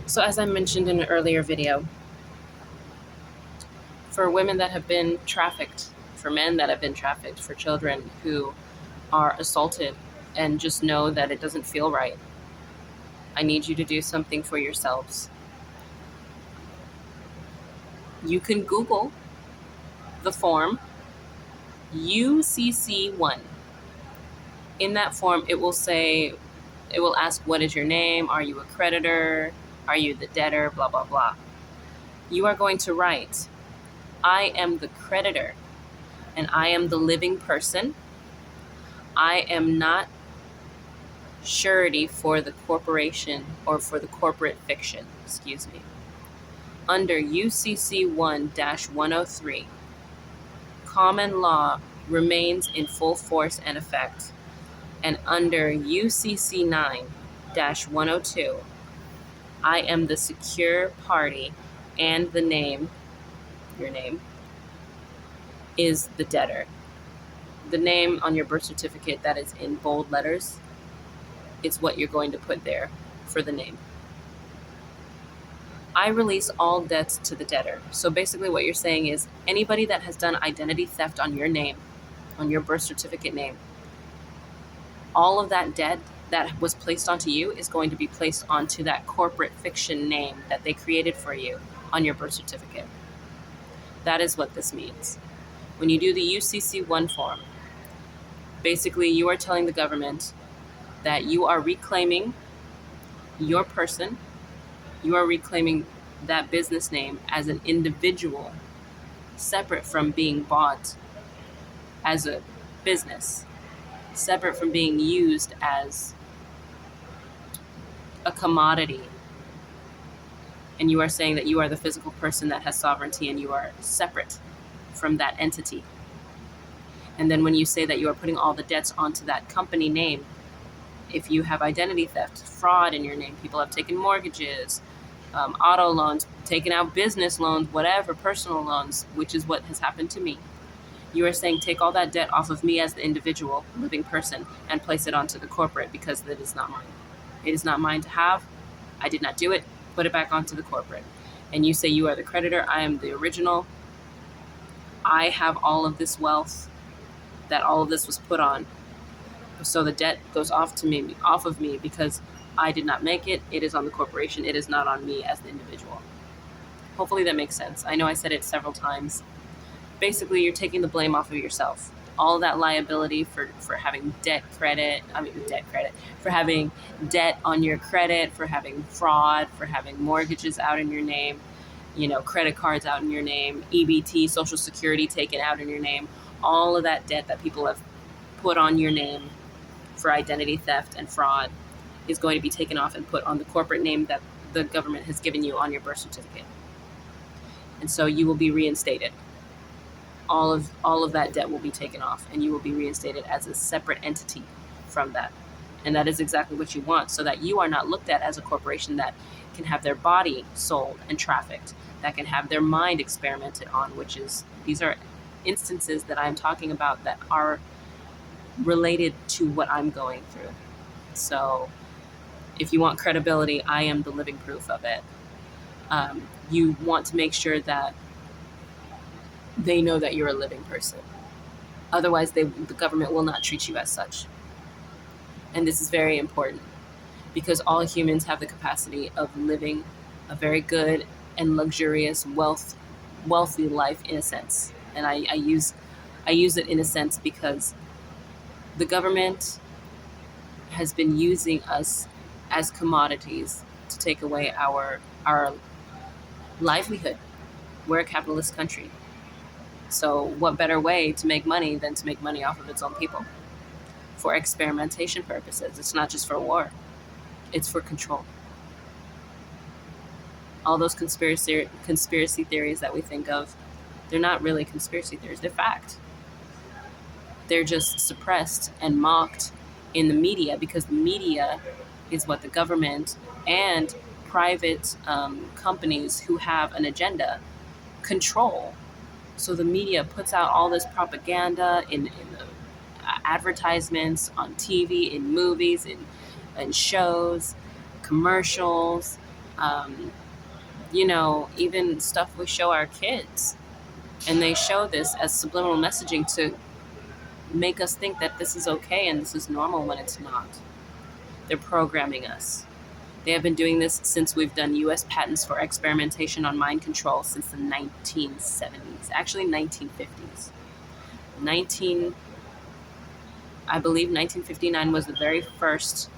So as I mentioned in an earlier video, for women that have been trafficked, for men that have been trafficked, for children who are assaulted and just know that it doesn't feel right, I need you to do something for yourselves. You can Google the form UCC1. In that form, it will ask, what is your name? Are you a creditor? Are you the debtor? Blah, blah, blah. You are going to write, I am the creditor and I am the living person. I am not surety for the corporation or for the corporate fiction, Under UCC 1-103, common law remains in full force and effect. And under UCC 9-102, I am the secure party and the name, your name, is the debtor. The name on your birth certificate that is in bold letters, it's what you're going to put there for the name. I release all debts to the debtor. So basically what you're saying is anybody that has done identity theft on your name, on your birth certificate name, all of that debt that was placed onto you is going to be placed onto that corporate fiction name that they created for you on your birth certificate. That is what this means. When you do the UCC1 form, basically you are telling the government that you are reclaiming your person, you are reclaiming that business name as an individual, separate from being bought as a business, separate from being used as a commodity. And you are saying that you are the physical person that has sovereignty and you are separate from that entity. And then when you say that you are putting all the debts onto that company name, if you have identity theft, fraud in your name, people have taken mortgages, auto loans, taken out business loans, whatever, personal loans, which is what has happened to me. You are saying take all that debt off of me as the individual, living person, and place it onto the corporate because that is not mine. It is not mine to have. I did not do it. Put it back onto the corporate. And you say you are the creditor. I am the original. I have all of this wealth that all of this was put on. So the debt goes off of me because I did not make it. It is on the corporation. It is not on me as the individual. Hopefully that makes sense. I know I said it several times. Basically, you're taking the blame off of yourself. All that liability for having for having debt on your credit, for having fraud, for having mortgages out in your name, credit cards out in your name, EBT, Social Security taken out in your name, all of that debt that people have put on your name for identity theft and fraud is going to be taken off and put on the corporate name that the government has given you on your birth certificate. And so you will be reinstated. All of that debt will be taken off and you will be reinstated as a separate entity from that. And that is exactly what you want, so that you are not looked at as a corporation that can have their body sold and trafficked, that can have their mind experimented on, these are instances that I'm talking about that are related to what I'm going through. So if you want credibility, I am the living proof of it. You want to make sure that they know that you're a living person. Otherwise, the government will not treat you as such. And this is very important because all humans have the capacity of living a very good and luxurious, wealthy life in a sense. And I use it in a sense because the government has been using us as commodities to take away our livelihood. We're a capitalist country. So what better way to make money than to make money off of its own people for experimentation purposes? It's not just for war. It's for control. All those conspiracy theories that we think of, they're not really conspiracy theories. They're fact. They're just suppressed and mocked in the media because the media is what the government and private companies who have an agenda control. So the media puts out all this propaganda in the advertisements, on TV, in movies, in shows, commercials, Um, you know, even stuff we show our kids, and they show this as subliminal messaging to make us think that this is okay and this is normal when it's not. They're programming us. They have been doing this since we've done US patents for experimentation on mind control since the 1970s, actually 1950s. 19 I believe 1959 was the very first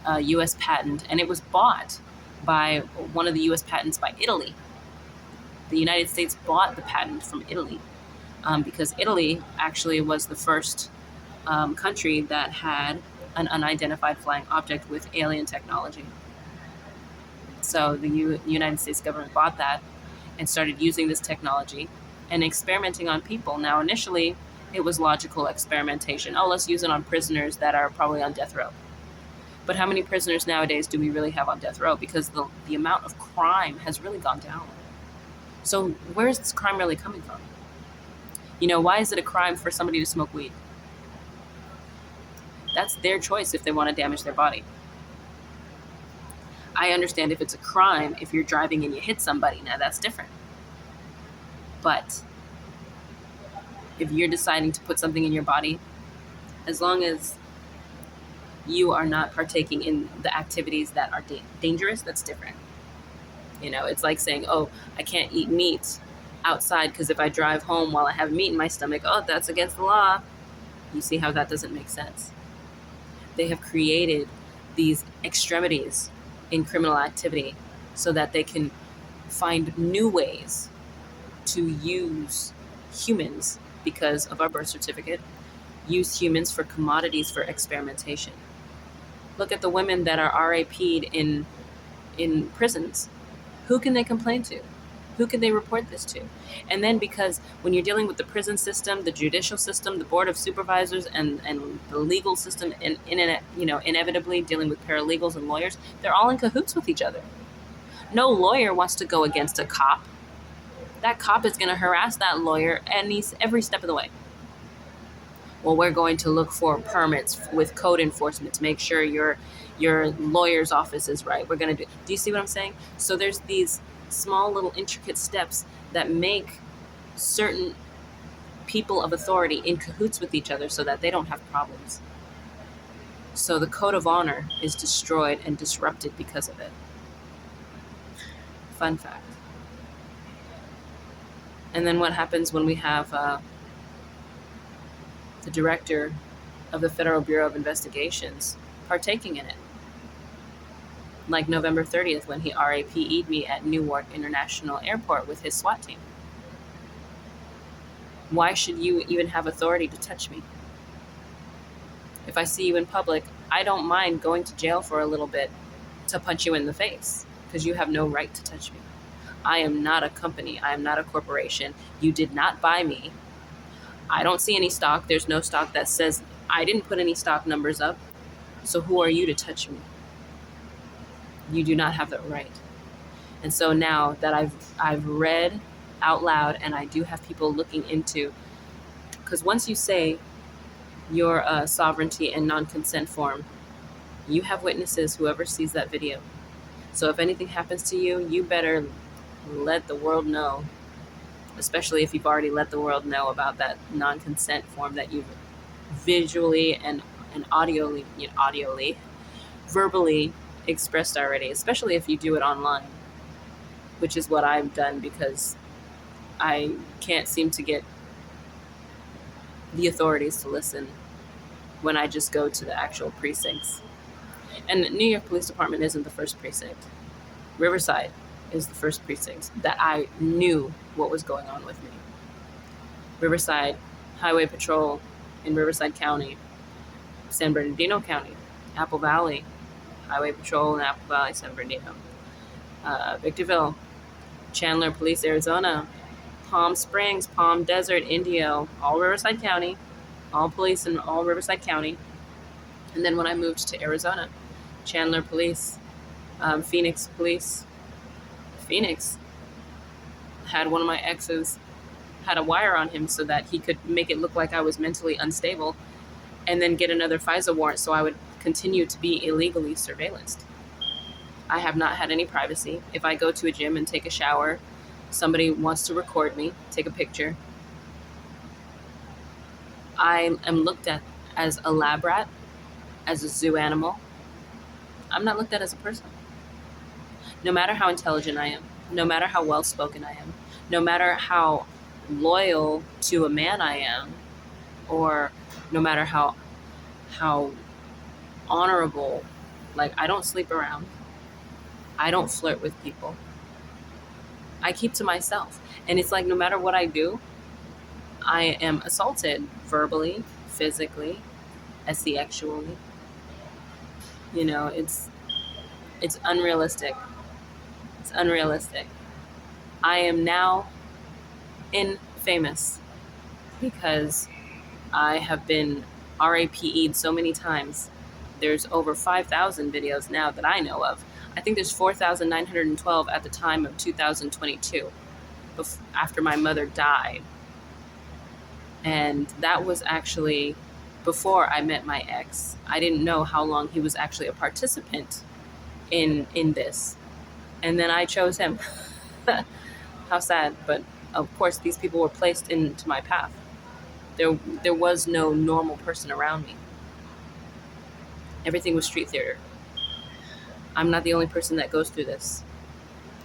US patent, and it was bought by one of the US patents by Italy. The United States bought the patent from Italy because Italy actually was the first country that had an unidentified flying object with alien technology. So the United States government bought that and started using this technology and experimenting on people. Now, initially, it was logical experimentation. Oh, let's use it on prisoners that are probably on death row. But how many prisoners nowadays do we really have on death row? Because the amount of crime has really gone down. So where is this crime really coming from? You know, why is it a crime for somebody to smoke weed? That's their choice if they want to damage their body. I understand if it's a crime, if you're driving and you hit somebody, now that's different. But if you're deciding to put something in your body, as long as you are not partaking in the activities that are dangerous, that's different. You know, it's like saying, oh, I can't eat meat outside because if I drive home while I have meat in my stomach, oh, that's against the law. You see how that doesn't make sense? They have created these extremities in criminal activity so that they can find new ways to use humans because of our birth certificate, use humans for commodities for experimentation. Look at the women that are RAP'd in prisons. Who can they complain to? Who can they report this to? And then because when you're dealing with the prison system, the judicial system, the board of supervisors, and the legal system, and inevitably dealing with paralegals and lawyers, they're all in cahoots with each other. No lawyer wants to go against a cop. That cop is going to harass that lawyer every step of the way. Well, we're going to look for permits with code enforcement to make sure your lawyer's office is right. We're going to do you see what I'm saying? So there's these small little intricate steps that make certain people of authority in cahoots with each other so that they don't have problems. So the code of honor is destroyed and disrupted because of it. Fun fact. And then what happens when we have the director of the Federal Bureau of Investigations partaking in it? Like November 30th when he RAP'd me at Newark International Airport with his SWAT team. Why should you even have authority to touch me? If I see you in public, I don't mind going to jail for a little bit to punch you in the face because you have no right to touch me. I am not a company. I am not a corporation. You did not buy me. I don't see any stock. There's no stock that says I didn't put any stock numbers up. So who are you to touch me? You do not have that right. And so now that I've read out loud, and I do have people looking into, because once you say your sovereignty and non-consent form, you have witnesses, whoever sees that video. So if anything happens to you, you better let the world know, especially if you've already let the world know about that non-consent form that you've visually and verbally expressed already, especially if you do it online, which is what I've done because I can't seem to get the authorities to listen when I just go to the actual precincts. And New York Police Department isn't the first precinct. Riverside is the first precinct that I knew what was going on with me. Riverside Highway Patrol in Riverside County, San Bernardino County, Apple Valley Highway Patrol in Apple Valley, San Bernardino, Victorville, Chandler Police, Arizona, Palm Springs, Palm Desert, Indio, all Riverside County, all police in all Riverside County. And then when I moved to Arizona, Chandler Police, Phoenix Police. Phoenix had one of my exes had a wire on him so that he could make it look like I was mentally unstable and then get another FISA warrant so I would continue to be illegally surveillanced. I have not had any privacy. If I go to a gym and take a shower, somebody wants to record me, take a picture, I am looked at as a lab rat, as a zoo animal. I'm not looked at as a person. No matter how intelligent I am, no matter how well spoken I am, no matter how loyal to a man I am, or no matter how honorable, like I don't sleep around. I don't flirt with people. I keep to myself. And it's like no matter what I do, I am assaulted verbally, physically, sexually. You know, it's unrealistic. It's unrealistic. I am now infamous because I have been RAPE'd so many times. There's over 5,000 videos now that I know of. I think there's 4,912 at the time of 2022, after my mother died. And that was actually before I met my ex. I didn't know how long he was actually a participant in this. And then I chose him. How sad, but of course these people were placed into my path. There was no normal person around me. Everything was street theater. I'm not the only person that goes through this.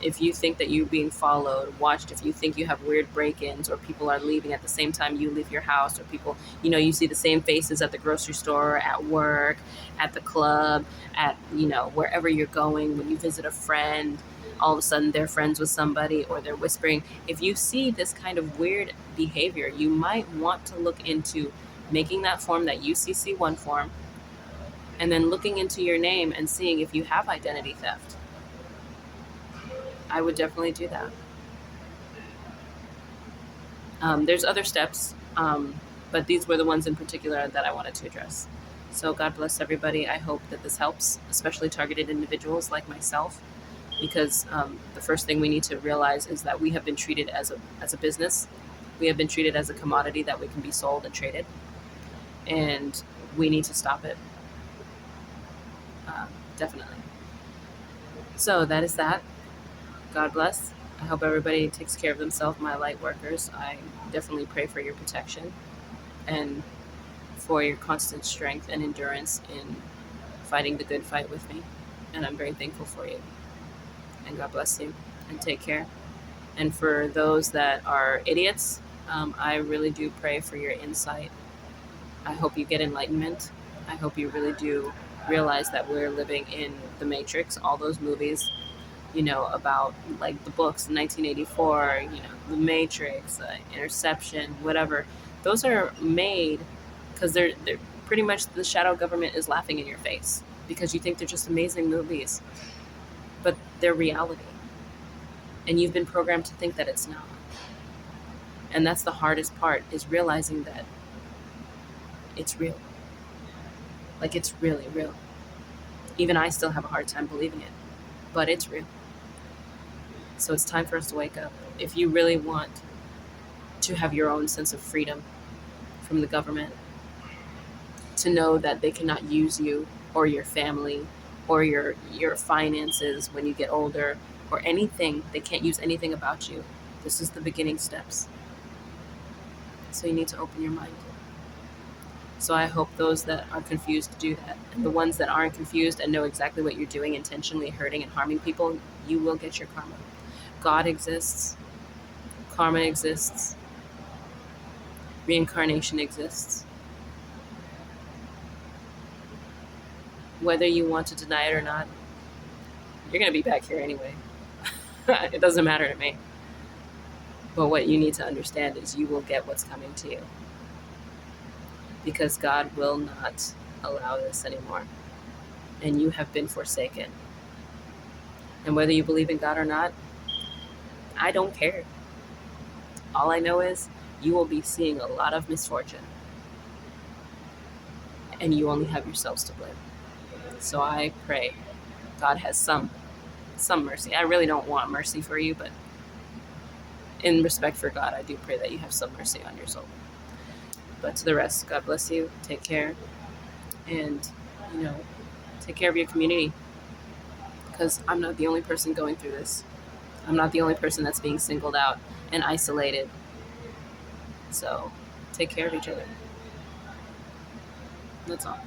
If you think that you're being followed, watched, if you think you have weird break-ins or people are leaving at the same time you leave your house, or people, you see the same faces at the grocery store, at work, at the club, at, wherever you're going, when you visit a friend, all of a sudden they're friends with somebody or they're whispering. If you see this kind of weird behavior, you might want to look into making that form, that UCC1 form, and then looking into your name and seeing if you have identity theft. I would definitely do that. There's other steps, but these were the ones in particular that I wanted to address. So God bless everybody. I hope that this helps, especially targeted individuals like myself, because the first thing we need to realize is that we have been treated as a business. We have been treated as a commodity that we can be sold and traded, and we need to stop it. Definitely. So that is that. God bless. I hope everybody takes care of themselves, my light workers. I definitely pray for your protection and for your constant strength and endurance in fighting the good fight with me. And I'm very thankful for you. And God bless you, and take care. And for those that are idiots, I really do pray for your insight. I hope you get enlightenment. I hope you really do realize that we're living in the Matrix, all those movies, about like the books, 1984, the Matrix, Interception, whatever. Those are made because they're pretty much, the shadow government is laughing in your face because you think they're just amazing movies, but they're reality. And you've been programmed to think that it's not. And that's the hardest part, is realizing that it's real. Like, it's really real. Even I still have a hard time believing it, but it's real. So it's time for us to wake up. If you really want to have your own sense of freedom from the government, to know that they cannot use you or your family or your finances when you get older, or anything, they can't use anything about you. This is the beginning steps. So you need to open your mind. So I hope those that are confused do that. And the ones that aren't confused and know exactly what you're doing, intentionally hurting and harming people, you will get your karma. God exists. Karma exists. Reincarnation exists. Whether you want to deny it or not, you're going to be back here anyway. It doesn't matter to me. But what you need to understand is you will get what's coming to you. Because God will not allow this anymore. And you have been forsaken. And whether you believe in God or not, I don't care. All I know is you will be seeing a lot of misfortune. And you only have yourselves to blame. So I pray God has some mercy. I really don't want mercy for you, but in respect for God, I do pray that you have some mercy on your soul. But to the rest, God bless you. Take care. And, take care of your community. because I'm not the only person going through this. I'm not the only person that's being singled out and isolated. So take care of each other. That's all.